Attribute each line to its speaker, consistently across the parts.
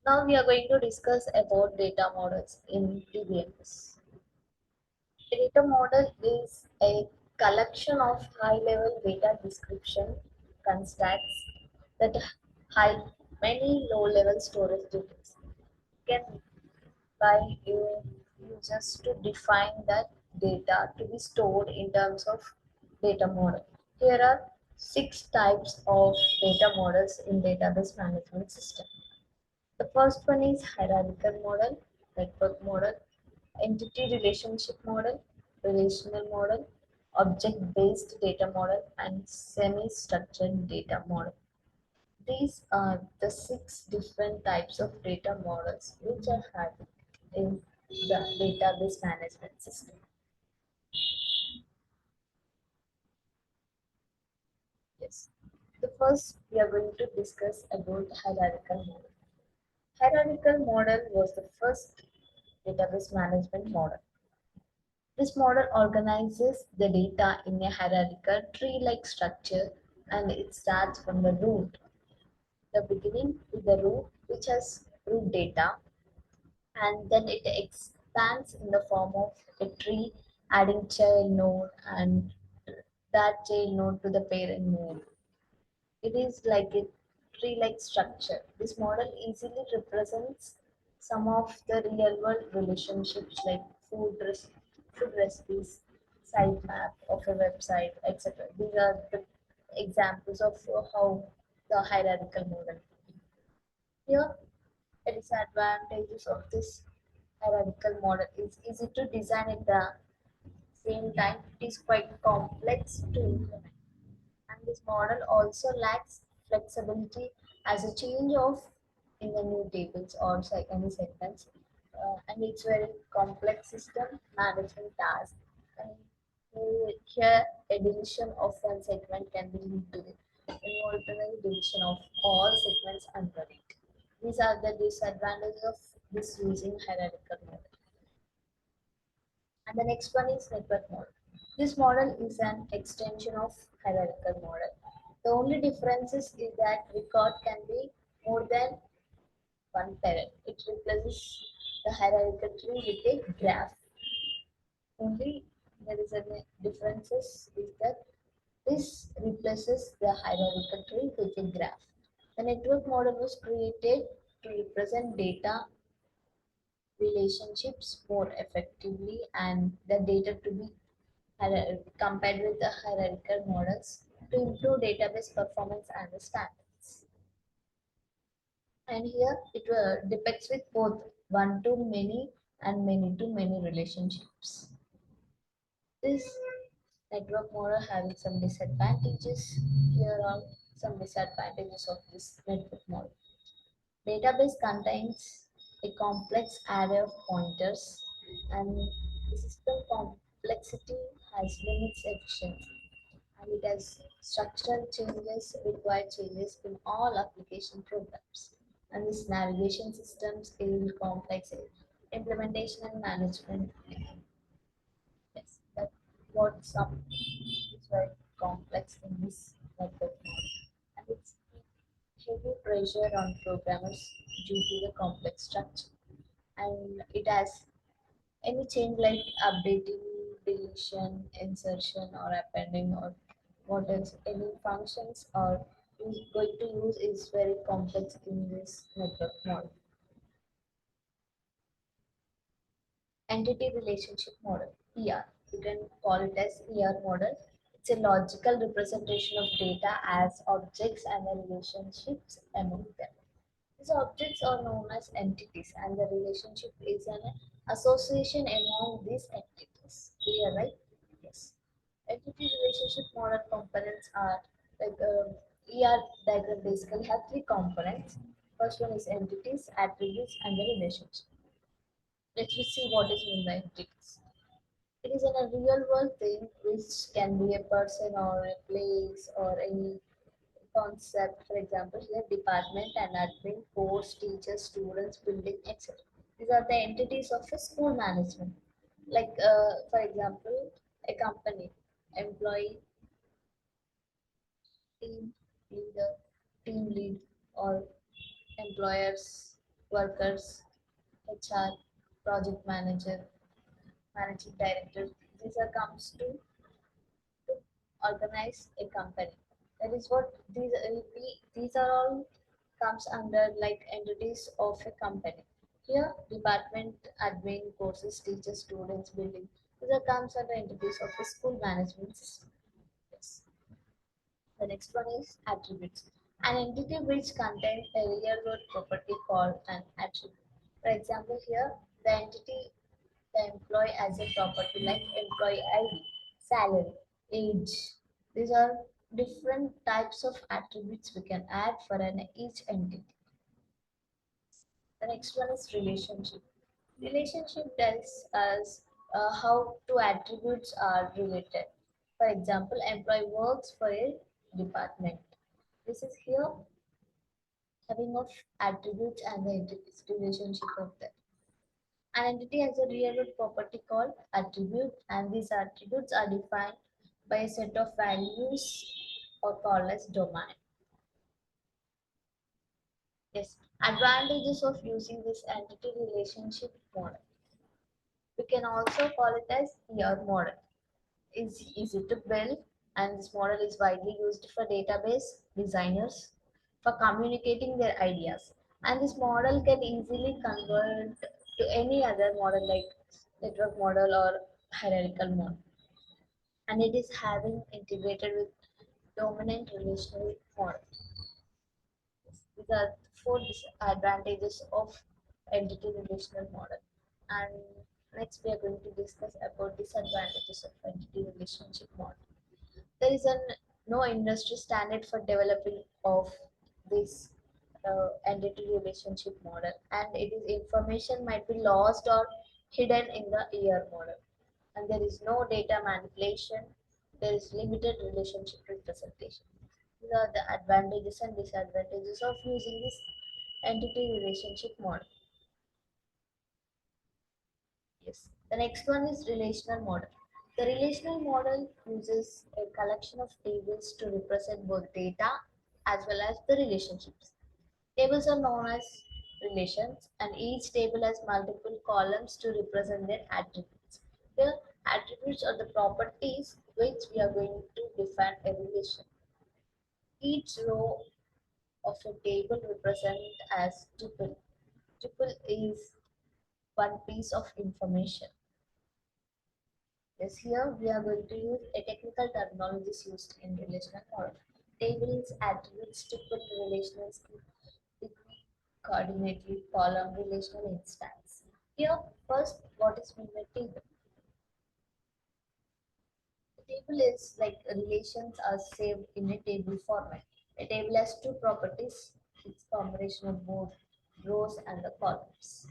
Speaker 1: Now we are going to discuss about data models in Dbms. A data model is a collection of high-level data description constructs that hide many low-level storage details. Can by users to define that data to be stored in terms of data model. Here are six types of data models in database management system. The first one is hierarchical model, network model, entity relationship model, relational model, object-based data model, and semi-structured data model. These are the six different types of data models which are having in the database management system. Yes. The first we are going to discuss about hierarchical model. Hierarchical model was the first database management model. This model organizes the data in a hierarchical tree-like structure and it starts from the root. The beginning with the root which has root data and then it expands in the form of a tree adding child node and that child node to the parent node. It is like a tree-like structure. This model easily represents some of the real-world relationships like food recipes, sitemap of a website, etc. These are the examples of how the hierarchical model. Here, the disadvantages of this hierarchical model is easy to design at the same time. It is quite complex to implement. And this model also lacks flexibility as a change of in the new tables or any segments. And it's very complex system management task. And here a deletion of one segment can be lead to the involuntary deletion of all segments under it. These are the disadvantages of this using hierarchical model. And the next one is network model. This model is an extension of hierarchical model. The only difference is that record can be more than one parent. It replaces the hierarchical tree with a graph. Only there is a differences is that this replaces the hierarchical tree with a graph. The network model was created to represent data relationships more effectively and the data to be compared with the hierarchical models to improve database performance and the standards. And here it depicts with both one to many and many to many relationships. This network model having some disadvantages. Here are some disadvantages of this network model. Database contains a complex array of pointers and the system complexity has limits efficiency and it has structural changes, required changes in all application programs. And this navigation systems is complex implementation and management. Yes, that what some is very complex in this network model. And it's heavy pressure on programmers due to the complex structure. And it has any change like updating, deletion, insertion, or appending, or what else, any functions are going to use is very complex in this network model. Entity relationship model, ER. You can call it as ER model. It's a logical representation of data as objects and the relationships among them. These objects are known as entities, and the relationship is an association among these entities. Clear, right? Yes. Entity relationship model components are like ER diagram basically have three components. First one is entities, attributes, and the relationship. Let's just see what is meant by entities. It is in a real world thing which can be a person or a place or any concept. For example, here department and admin, course, teachers, students, building, etc. These are the entities of a school management. Like, for example, a company, employee, team leader, team lead, or employers. workers, HR, project manager, managing director. These are comes to organize a company. That is what these are all comes under like entities of a company. Here, department, admin, courses, teachers, students, building. These are comes under entities of a school management system. Yes. The next one is attributes. An entity which contains a real world property called an attribute. For example, here the entity the employee as a property like employee ID, salary, age. These are different types of attributes we can add for each entity. The next one is relationship. Relationship tells us how two attributes are related. For example, employee works for a department. This is here having of attributes and the entities relationship of that. An entity has a real world property called attribute, and these attributes are defined by a set of values or called as domain. Yes, advantages of using this entity relationship model. We can also call it as ER model. Is easy to build, and this model is widely used for database designers for communicating their ideas. And this model can easily convert to any other model like network model or hierarchical model. And it is having integrated with dominant relational model. These are four disadvantages of entity relational model. And next we are going to discuss about disadvantages of entity relationship model. There is no industry standard for developing of this entity relationship model, and it is information might be lost or hidden in the ER model, and there is no data manipulation. There is limited relationship representation. These are the advantages and disadvantages of using this entity relationship model. Yes. The next one is relational model. The relational model uses a collection of tables to represent both data as well as the relationships. Tables are known as relations, and each table has multiple columns to represent their attributes. The attributes are the properties which we are going to define a relation. Each row of a table represents as tuple. Tuple is one piece of information. Yes, here we are going to use a technical terminologies used in relational model. Tables, attributes, tuple, relational scheme, degree, coordinate, column, relational instance. Here, first, what is meant by table? The table is like relations are saved in a table format. A table has two properties. It's combination of both rows and the columns.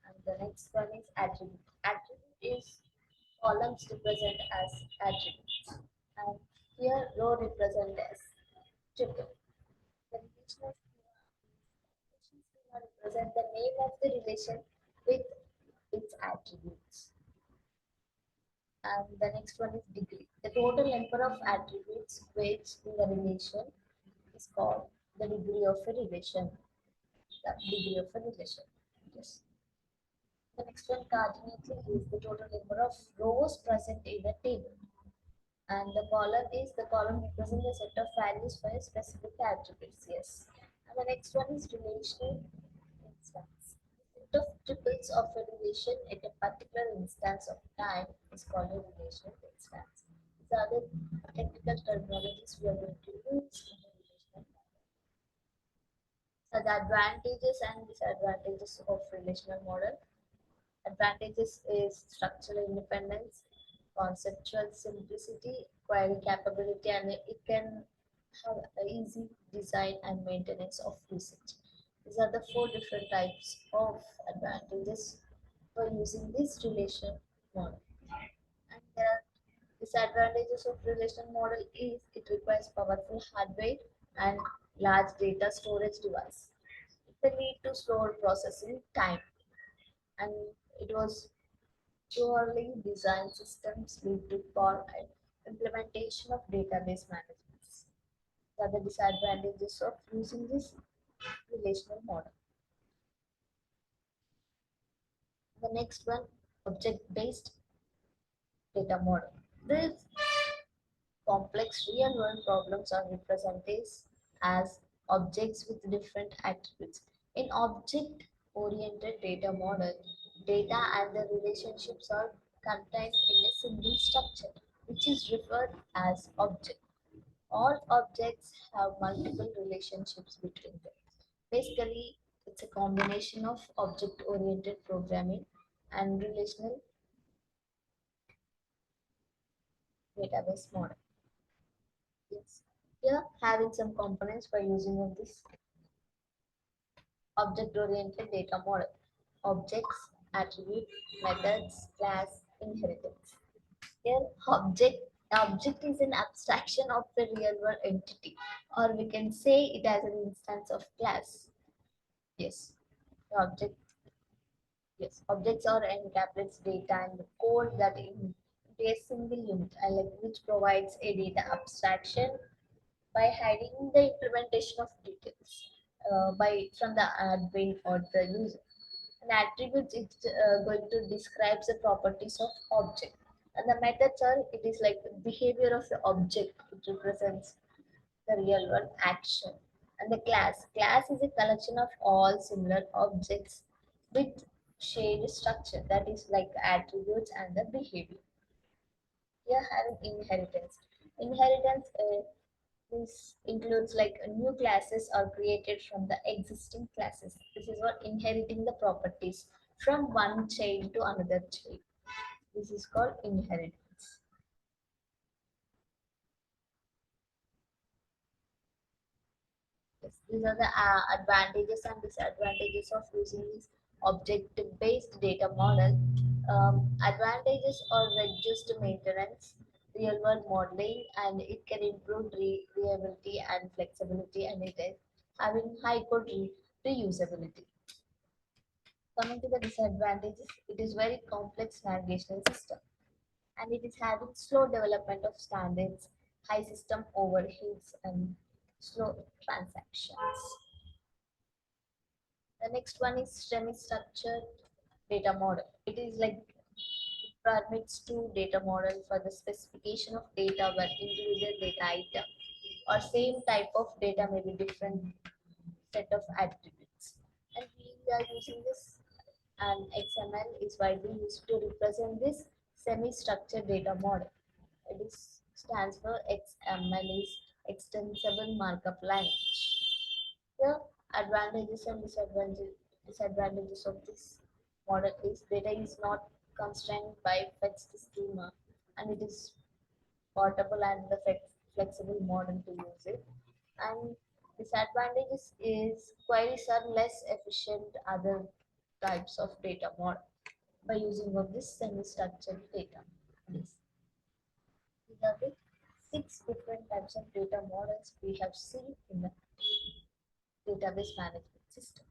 Speaker 1: And the next one is attribute. Attribute is columns represent as attributes, and here row represent as tuple. The relational schema represent the name of the relation with its attributes. And the next one is degree. The total number of attributes which in the relation is called the degree of a relation. The degree of a relation. Yes. The next one coordinately is the total number of rows present in a table. And the column is the column represents a set of values for a specific attributes. Yes. And the next one is relational instance. The set of triples of a relation at a particular instance of time is called a relational instance. These are the technical terminologies we are going to use in the relational model. So the advantages and disadvantages of relational model. Advantages is structural independence, conceptual simplicity, query capability, and it can have a easy design and maintenance of usage. These are the four different types of advantages for using this relation model. And there are disadvantages of relation model is it requires powerful hardware and large data storage device. It will lead to slower processing time, and it was purely design systems lead to poor and implementation of database management. The other disadvantages of using this relational model. The next one, object-based data model. These complex real-world problems are represented as objects with different attributes. In object-oriented data model, data and the relationships are contained in a single structure, which is referred as object. All objects have multiple relationships between them. Basically, it's a combination of object-oriented programming and relational database model. Yes. Here, having some components by using of this object-oriented data model. Objects, attribute, methods, class, inheritance. Here, object is an abstraction of the real-world entity, or we can say it as an instance of class. Yes. The object Yes, objects are encapsulates data and the code that into a single unit, which provides a data abstraction by hiding the implementation of details by from the admin or the user. An attribute is going to describe the properties of object, and the methods are it is like the behavior of the object. It represents the real world action. And the class is a collection of all similar objects with shared structure, that is like attributes and the behavior. Here having inheritance this includes like new classes are created from the existing classes. This is what inheriting the properties from one child to another child. This is called inheritance. Yes, these are the advantages and disadvantages of using this object-based data model. Advantages are reduced maintenance, real-world modeling, and it can improve reliability and flexibility, and it is having high code reusability. Coming to the disadvantages, it is very complex navigational system, and it is having slow development of standards, high system overheats, and slow transactions. The next one is semi-structured data model. It is like it permits two data model for the specification of data where individual data item or same type of data may be different set of attributes. And we are using this, and XML is widely used to represent this semi-structured data model. It is stands for XML is extensible markup language. The advantages and disadvantages of this model is data is not constrained by fixed schema, and it is portable and the flexible model to use it. And disadvantages is queries are less efficient other types of data model by using of this semi-structured data. Yes. These are the six different types of data models we have seen in the database management system.